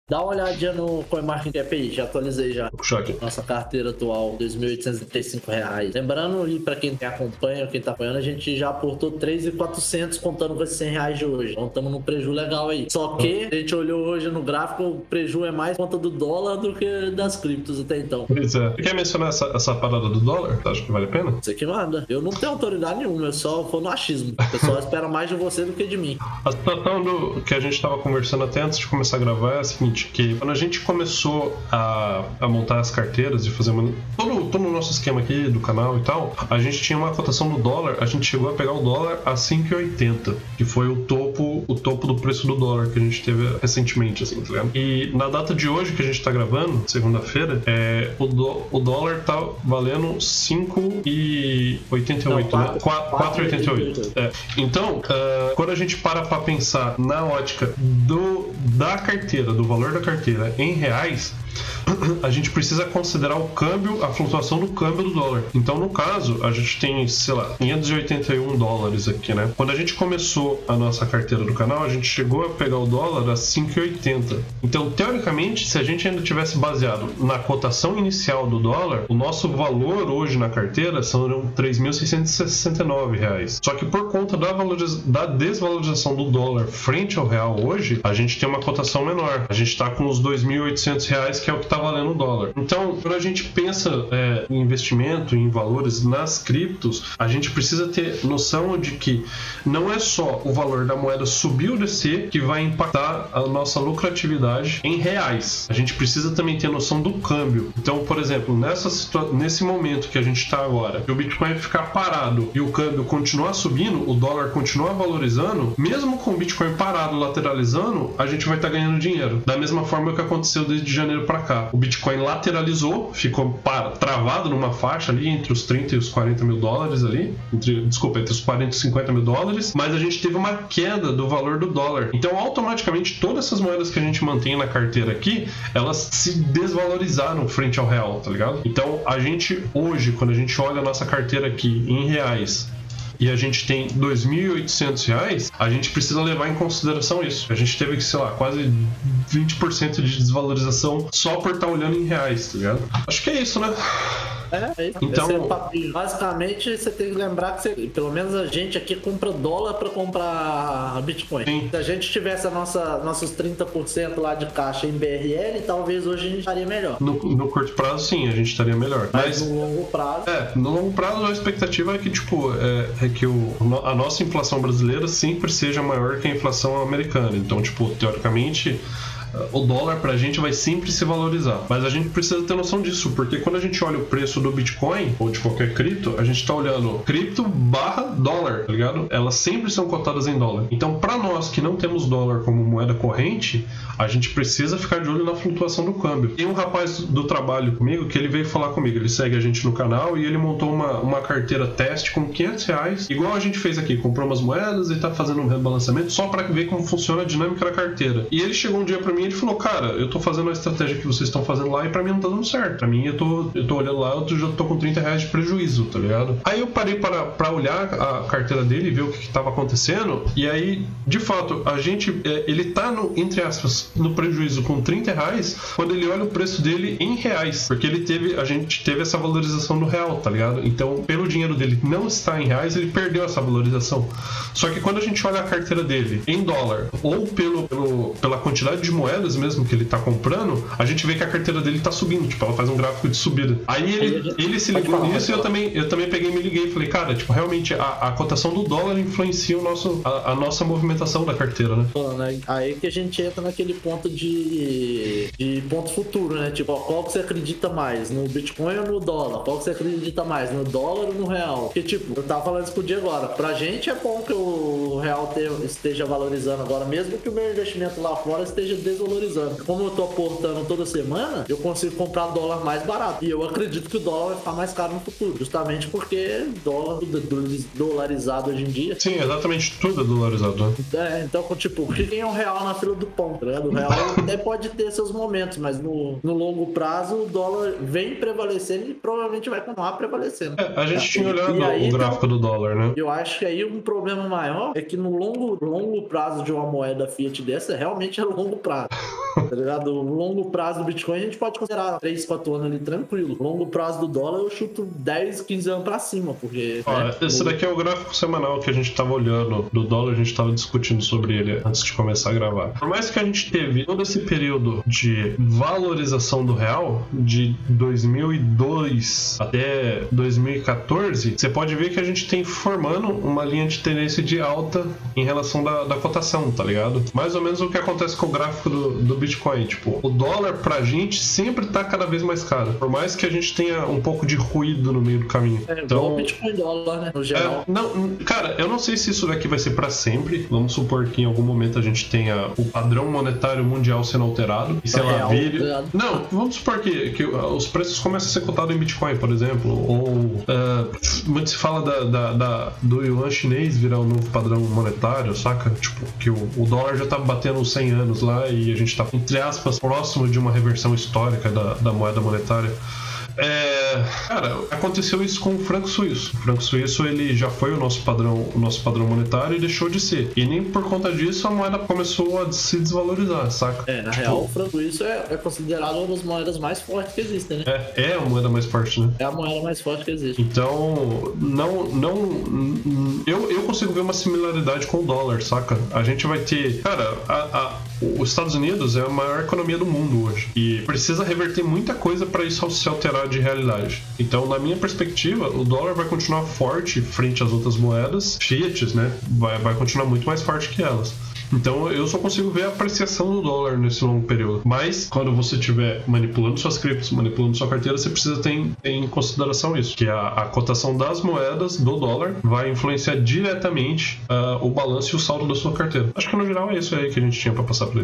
Dá uma olhadinha no CoinMarketCap aí, já atualizei já. Choque. Nossa carteira atual, R$ 2.835. Lembrando, ali pra quem acompanha, quem tá apoiando, a gente já aportou 3.400 contando com esses R$100 de hoje. Então estamos num preju legal aí. Só que a gente olhou hoje no gráfico, o preju é mais conta do dólar do que das criptos até então. Pois é. Você quer mencionar essa parada do dólar? Você acha que vale a pena? Você que manda. Eu não tenho autoridade nenhuma, eu só vou no achismo. O pessoal espera mais de você do que de mim. A situação que a gente estava conversando até antes de começar a gravar é a seguinte, que quando a gente começou a montar as carteiras e fazer todo o nosso esquema aqui do canal e tal, a gente tinha uma cotação do dólar, a gente chegou a pegar o dólar a 5,80, que foi o topo do preço do dólar que a gente teve recentemente, assim, tá ligado? E na data de hoje que a gente tá gravando, segunda-feira, o dólar tá valendo 5,88, né? 4,88. Então, quando a gente para pra pensar na ótica da carteira, do valor da carteira em reais, a gente precisa considerar o câmbio, a flutuação do câmbio do dólar. Então, no caso, a gente tem, sei lá, $581 aqui, né? Quando a gente começou a nossa carteira do canal, a gente chegou a pegar o dólar a 5,80. Então, teoricamente, se a gente ainda tivesse baseado na cotação inicial do dólar, o nosso valor hoje na carteira são R$ 3.669. Só que por conta da desvalorização do dólar frente ao real hoje, a gente tem uma cotação menor. A gente está com os R$ 2.800, que é o que está valendo o dólar. Então, quando a gente pensa em investimento, em valores nas criptos, a gente precisa ter noção de que não é só o valor da moeda subir ou descer que vai impactar a nossa lucratividade em reais. A gente precisa também ter noção do câmbio. Então, por exemplo, nesse momento que a gente está agora, que o Bitcoin ficar parado e o câmbio continuar subindo, o dólar continuar valorizando, mesmo com o Bitcoin parado, lateralizando, a gente vai estar ganhando dinheiro. Da mesma forma que aconteceu desde janeiro para cá. O Bitcoin lateralizou, ficou travado numa faixa ali entre os 30 e os 40 mil dólares ali, entre os 40 e 50 mil dólares, mas a gente teve uma queda do valor do dólar. Então, automaticamente, todas essas moedas que a gente mantém na carteira aqui, elas se desvalorizaram frente ao real, tá ligado? Então, a gente hoje, quando a gente olha a nossa carteira aqui em reais, e a gente tem R$ 2.800, a gente precisa levar em consideração isso. A gente teve, sei lá, quase 20% de desvalorização só por estar olhando em reais, tá ligado? Acho que é isso, né? Então, basicamente, você tem que lembrar que pelo menos a gente aqui compra dólar para comprar Bitcoin. Sim. Se a gente tivesse nossos 30% lá de caixa em BRL, talvez hoje a gente estaria melhor. No curto prazo, sim, a gente estaria melhor. Mas no longo prazo... no longo prazo a expectativa é que, que a nossa inflação brasileira sempre seja maior que a inflação americana. Então, teoricamente, o dólar pra gente vai sempre se valorizar. Mas a gente precisa ter noção disso, porque quando a gente olha o preço do Bitcoin ou de qualquer cripto, a gente tá olhando cripto barra dólar, tá ligado? Elas sempre são cotadas em dólar. Então, pra nós que não temos dólar como moeda corrente, a gente precisa ficar de olho na flutuação do câmbio. Tem um rapaz do trabalho comigo que ele veio falar comigo, ele segue a gente no canal e ele montou uma carteira teste com R$500, igual a gente fez aqui, comprou umas moedas e tá fazendo um rebalanceamento só pra ver como funciona a dinâmica da carteira. E ele chegou um dia pra mim e ele falou, cara, eu tô fazendo a estratégia que vocês estão fazendo lá e pra mim não tá dando certo. Pra mim, eu tô olhando lá, eu já tô com R$30 de prejuízo, tá ligado? Aí eu parei pra olhar a carteira dele e ver o que tava acontecendo, e aí, de fato, ele tá entre aspas, no prejuízo com R$30 quando ele olha o preço dele em reais, porque a gente teve essa valorização do real, tá ligado? Então, pelo dinheiro dele não estar em reais, ele perdeu essa valorização. Só que quando a gente olha a carteira dele em dólar, ou pela quantidade de moedas mesmo que ele tá comprando, a gente vê que a carteira dele tá subindo, ela faz um gráfico de subida. Aí ele se ligou nisso e eu também peguei e me liguei e falei, cara, realmente a cotação do dólar influencia a nossa movimentação da carteira, né? Aí que a gente entra naquele ponto de ponto futuro, né? Qual que você acredita mais? No Bitcoin ou no dólar? Qual que você acredita mais? No dólar ou no real? Porque, eu tava falando isso com o Dia agora. Pra gente é bom que o real esteja valorizando agora, mesmo que o meu investimento lá fora esteja desvalorizando. Como eu tô aportando toda semana, eu consigo comprar dólar mais barato. E eu acredito que o dólar vai ficar mais caro no futuro, justamente porque dólar dolarizado hoje em dia. Sim, exatamente, tudo é dolarizado, né? Então, quem é um real na fila do pão, tá ligado? O real até pode ter seus momentos, mas no longo prazo o dólar vem prevalecendo e provavelmente vai continuar prevalecendo. A gente tinha olhado o gráfico do dólar, né? Eu acho que aí um problema maior é que no longo prazo de uma moeda fiat dessa, realmente é longo prazo. Tá ligado? O longo prazo do Bitcoin a gente pode considerar 3, 4 anos ali tranquilo. O longo prazo do dólar eu chuto 10, 15 anos pra cima, porque... Esse daqui é o gráfico semanal que a gente tava olhando do dólar, a gente tava discutindo sobre ele antes de começar a gravar. Por mais que a gente teve todo esse período de valorização do real, de 2002 até 2014, você pode ver que a gente tem formando uma linha de tendência de alta em relação da cotação, tá ligado? Mais ou menos o que acontece com o gráfico do Bitcoin. Tipo, o dólar pra gente sempre tá cada vez mais caro. Por mais que a gente tenha um pouco de ruído no meio do caminho. Igual o Bitcoin dólar, né? No geral. Não, cara, eu não sei se isso daqui vai ser pra sempre. Vamos supor que em algum momento a gente tenha o padrão monetário mundial sendo alterado. E sei lá, vire... Não, vamos supor que os preços começam a ser cotados em Bitcoin, por exemplo. Ou muito se fala do yuan chinês virar o novo padrão monetário, saca? Tipo, que o dólar já tá batendo os 100 anos lá e a gente tá, entre aspas, próximo de uma reversão histórica da moeda monetária. Cara, aconteceu isso com o franco suíço. O franco suíço, ele já foi o nosso padrão monetário e deixou de ser. E nem por conta disso a moeda começou a se desvalorizar, saca? Na real, o franco suíço é considerado uma das moedas mais fortes que existem, né? É a moeda mais forte, né? É a moeda mais forte que existe. Então, eu consigo ver uma similaridade com o dólar, saca? A gente vai ter... Cara, os Estados Unidos é a maior economia do mundo hoje. E precisa reverter muita coisa para isso se alterar de realidade. Então, na minha perspectiva, o dólar vai continuar forte frente às outras moedas, fiat, né? Vai continuar muito mais forte que elas. Então eu só consigo ver a apreciação do dólar nesse longo período. Mas quando você estiver manipulando suas criptos, manipulando sua carteira, você precisa ter em consideração isso, que a cotação das moedas do dólar vai influenciar diretamente o balanço e o saldo da sua carteira. Acho que no geral é isso aí que a gente tinha para passar por aí.